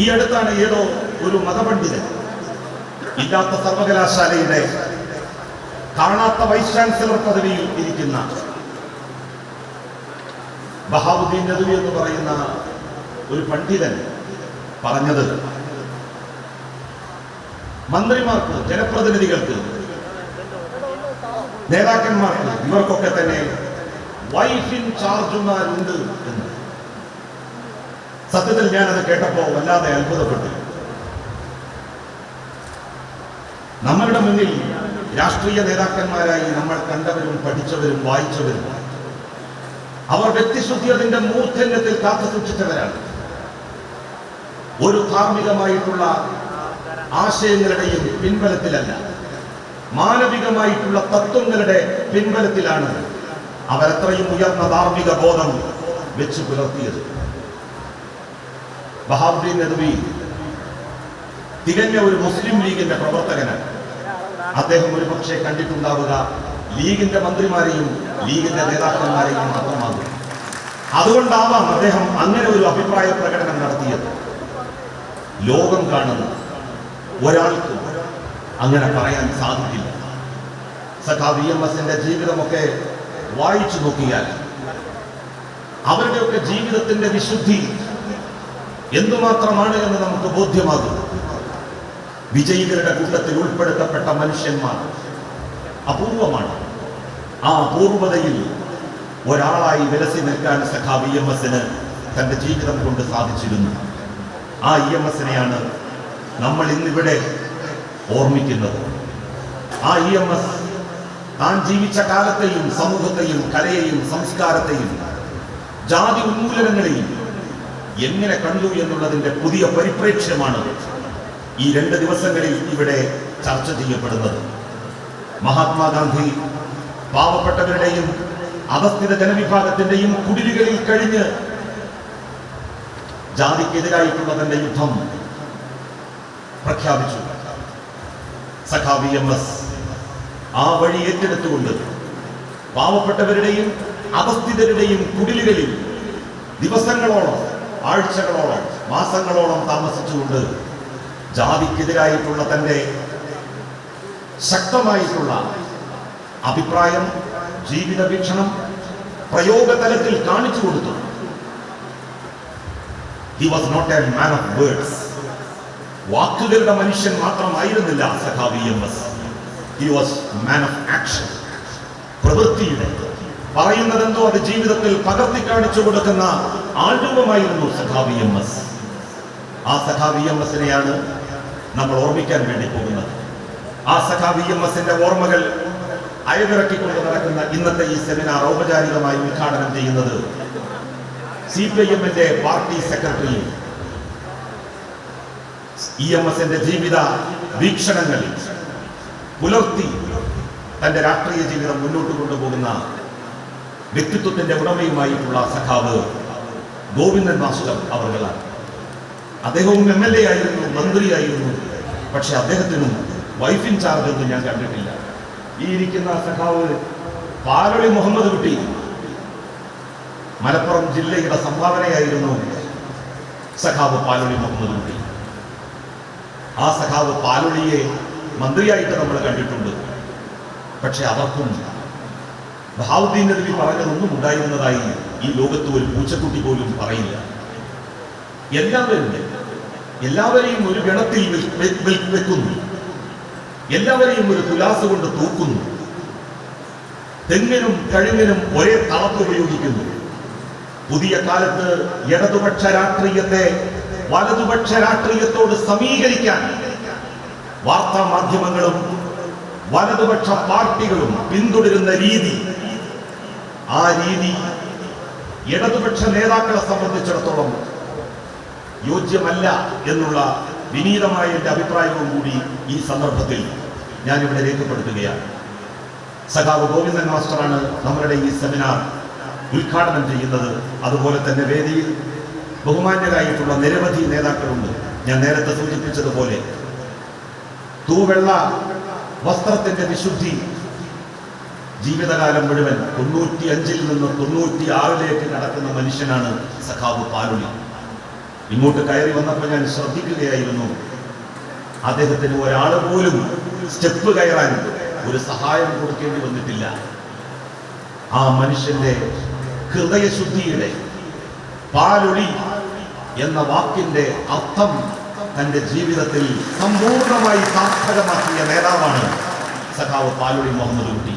ഈ അടുത്താണ് ഏതോ ഒരു മതപണ്ഡിതൻ ഇല്ലാത്ത സർവകലാശാലയുടെ കാണാത്ത വൈസ് ചാൻസലർ പദവിയിൽ ഇരിക്കുന്ന ബഹാവുദ്ദീൻ നദ്വി എന്ന് പറയുന്ന ഒരു പണ്ഡിതൻ പറഞ്ഞത്, മന്ത്രിമാർക്ക്, ജനപ്രതിനിധികൾക്ക്, നേതാക്കന്മാർക്ക് ഇവർക്കൊക്കെ തന്നെ വൈഫ് ഇൻ ചാർജുമാരുണ്ട് എന്ന്. സത്യത്തിൽ ഞാനത് കേട്ടപ്പോൾ വല്ലാതെ അത്ഭുതപ്പെട്ടു. നമ്മളുടെ മുന്നിൽ രാഷ്ട്രീയ നേതാക്കന്മാരായി നമ്മൾ കണ്ടവരും പഠിച്ചവരും വായിച്ചവരും അവർ വ്യക്തിശുദ്ധിയുടെ മൂർധന്യത്തിൽ കാത്തു സൂക്ഷിച്ചവരാണ്. ഒരു ധാർമ്മികമായിട്ടുള്ള ആശയങ്ങളുടെയും പിൻബലത്തിലല്ല, മാനവികമായിട്ടുള്ള തത്വങ്ങളുടെ പിൻബലത്തിലാണ് അവരത്രയും ഉയർന്ന ധാർമ്മിക ബോധം വെച്ച് പുലർത്തിയത്. ബഹാവുദ്ദീൻ നദ്വി തികഞ്ഞ ഒരു മുസ്ലിം ലീഗിന്റെ പ്രവർത്തകനാണ്. അദ്ദേഹം ഒരു പക്ഷേ കണ്ടിട്ടുണ്ടാവുക ലീഗിന്റെ മന്ത്രിമാരെയും ലീഗിന്റെ നേതാക്കന്മാരെയും മാത്രമാകും. അതുകൊണ്ടാവാം അദ്ദേഹം അങ്ങനെ ഒരു അഭിപ്രായ പ്രകടനം നടത്തിയത്. ലോകം കാണുന്ന ഒരാൾക്കും അങ്ങനെ പറയാൻ സാധിക്കില്ല. സഖാവ് ഇ.എം.എസിന്റെ ജീവിതമൊക്കെ വായിച്ചു നോക്കിയാൽ അവരുടെയൊക്കെ ജീവിതത്തിന്റെ വിശുദ്ധി എന്തുമാത്രമാണ് എന്ന് നമുക്ക് ബോധ്യമാകും. വിജയികളുടെ കൂട്ടത്തിൽ ഉൾപ്പെടുത്തപ്പെട്ട മനുഷ്യന്മാർ അപൂർവമാണ്. ആ അപൂർവതയിൽ ഒരാളായി വിലസി നിൽക്കാൻ സഖാവ് ഇ.എം.എസിന് തന്റെ ജീവിതം കൊണ്ട് സാധിച്ചിരുന്നു. ആ ഇ.എം.എസിനെയാണ് നമ്മൾ ഇന്നിവിടെ ഓർമ്മിക്കുന്നത്. ആ ഇ.എം.എസ് താൻ ജീവിച്ച കാലത്തെയും സമൂഹത്തെയും കലയെയും സംസ്കാരത്തെയും ജാതി ഉന്മൂലനങ്ങളെയും എങ്ങനെ കണ്ടു എന്നുള്ളതിന്റെ പുതിയ പരിപ്രേക്ഷ്യമാണ് ഈ 2 ദിവസങ്ങളിൽ ഇവിടെ ചർച്ച ചെയ്യപ്പെടുന്നത്. മഹാത്മാഗാന്ധി പാവപ്പെട്ടവരുടെയും അധസ്ഥിത ജനവിഭാഗത്തിന്റെയും കുടിലുകളിൽ കഴിഞ്ഞ് ജാതിക്കെതിരായിട്ടുള്ള തന്റെ യുദ്ധം പ്രഖ്യാപിച്ചു. സഖാവ് ഇ.എം.എസ് ആ വഴി ഏറ്റെടുത്തുകൊണ്ട് പാവപ്പെട്ടവരുടെയും അധസ്ഥിതരുടെയും കുടിലുകളിൽ ദിവസങ്ങളോളം, ആഴ്ചകളോളം, മാസങ്ങളോളം താമസിച്ചുകൊണ്ട് ജാതിക്കെതിരായിട്ടുള്ള തന്റെ ശക്തമായിട്ടുള്ള അഭിപ്രായം, ജീവിത വീക്ഷണം പ്രയോഗതലത്തിൽ കാണിച്ചു കൊടുത്തു. He was not a man of words. വാക്കുകളുടെ മനുഷ്യൻ മാത്രമായിരുന്നില്ല സഖാവ് EMS. He was man of action. പ്രവൃത്തിയുടെ, പറയുന്നതെന്തോ അത് ജീവിതത്തിൽ പകർത്തി കാണിച്ചു കൊടുക്കുന്ന ആൾരൂപമായിരുന്നു സഖാവ് ഇ.എം.എസ്. ആ സഖാവ് ഇ.എം.എസിനെയാണ് നമ്മൾ ഓർമ്മിക്കാൻ വേണ്ടി പോകുന്നത്. ആ സഖാവ് ഇ.എം.എസിന്റെ ഓർമ്മകൾ അയവിറക്കിക്കൊണ്ട് നടക്കുന്ന ഇന്നത്തെ ഈ സെമിനാർ ഔപചാരികമായി ഉദ്ഘാടനം ചെയ്യുന്നത് CPIM-ന്റെ പാർട്ടി സെക്രട്ടറി, ഇ.എം.എസിന്റെ ജീവിത വീക്ഷണങ്ങൾ പുലർത്തി തന്റെ രാഷ്ട്രീയ ജീവിതം മുന്നോട്ട് കൊണ്ടുപോകുന്ന വ്യക്തിത്വത്തിന്റെ ഉടമയുമായിട്ടുള്ള സഖാവ് ഗോവിന്ദൻ മാസ്റ്റർ അവർകളാണ്. അദ്ദേഹവും MLA ആയിരുന്നു, മന്ത്രിയായിരുന്നു. പക്ഷെ അദ്ദേഹത്തിനും വൈഫ് ഇൻ ചാർജ് ഒന്നും ഞാൻ കണ്ടിട്ടില്ല. ഈ ഇരിക്കുന്ന സഖാവ് പാലൊളി മുഹമ്മദ് കുട്ടി മലപ്പുറം ജില്ലയുടെ സംഭാവനയായിരുന്നു സഖാവ് പാലൊളി മുഹമ്മദ് കുട്ടി. ആ സഖാവ് പാലൊളിയെ മന്ത്രിയായിട്ട് നമ്മൾ കണ്ടിട്ടുണ്ട്. പക്ഷെ അവർക്കും ബഹാവുദ്ദീൻ നദ്വി പറഞ്ഞതൊന്നും ഉണ്ടായിരുന്നതായി ഈ ലോകത്ത് ഒരു പൂച്ചക്കുട്ടി പോലും പറയില്ല. എല്ലാവരെയും ഒരു ഗണത്തിൽ വെക്കുന്നു, എല്ലാവരെയും ഒരു തുലാസ് കൊണ്ട് തൂക്കുന്നു, തെങ്ങിനും കഴുങ്ങിനും ഒരേ തളപ്പ് ഉപയോഗിക്കുന്നു. പുതിയ കാലത്ത് ഇടതുപക്ഷ രാഷ്ട്രീയത്തെ വലതുപക്ഷ രാഷ്ട്രീയത്തോട് സമീകരിക്കാൻ വാർത്താ മാധ്യമങ്ങളും വലതുപക്ഷ പാർട്ടികളും പിന്തുടരുന്ന രീതി, ആ രീതി ഇടതുപക്ഷ നേതാക്കളെ സംബന്ധിച്ചിടത്തോളം യോജ്യമല്ല എന്നുള്ള വിനീതമായ എൻ്റെ അഭിപ്രായവും കൂടി ഈ സന്ദർഭത്തിൽ ഞാനിവിടെ രേഖപ്പെടുത്തുകയാണ്. സഖാവ് ഗോവിന്ദൻ മാസ്റ്ററാണ് നമ്മളുടെ ഈ സെമിനാർ ഉദ്ഘാടനം ചെയ്യുന്നത്. അതുപോലെ തന്നെ വേദിയിൽ ബഹുമാന്യരായിട്ടുള്ള നിരവധി നേതാക്കളുണ്ട്. ഞാൻ നേരത്തെ സൂചിപ്പിച്ചതുപോലെ തൂവെള്ള വസ്ത്രത്തിന്റെ വിശുദ്ധി ജീവിതകാലം മുഴുവൻ 95 നിന്ന് 96 നടക്കുന്ന മനുഷ്യനാണ് സഖാവ് പാലൊളി. ഇങ്ങോട്ട് കയറി വന്നപ്പോൾ ഞാൻ ശ്രദ്ധിക്കുകയായിരുന്നു, അദ്ദേഹത്തിന് ഒരാൾ പോലും സ്റ്റെപ്പ് കയറാൻ ഒരു സഹായം കൊടുക്കേണ്ടി വന്നിട്ടില്ല. ആ മനുഷ്യന്റെ ഹൃദയശുദ്ധിയുടെ, പാലൊളി എന്ന വാക്കിന്റെ അർത്ഥം തന്റെ ജീവിതത്തിൽ സമ്പൂർണമായി സാർത്ഥകമാക്കിയ നേതാവാണ് സഖാവ് പാലൊളി മുഹമ്മദ് കുട്ടി.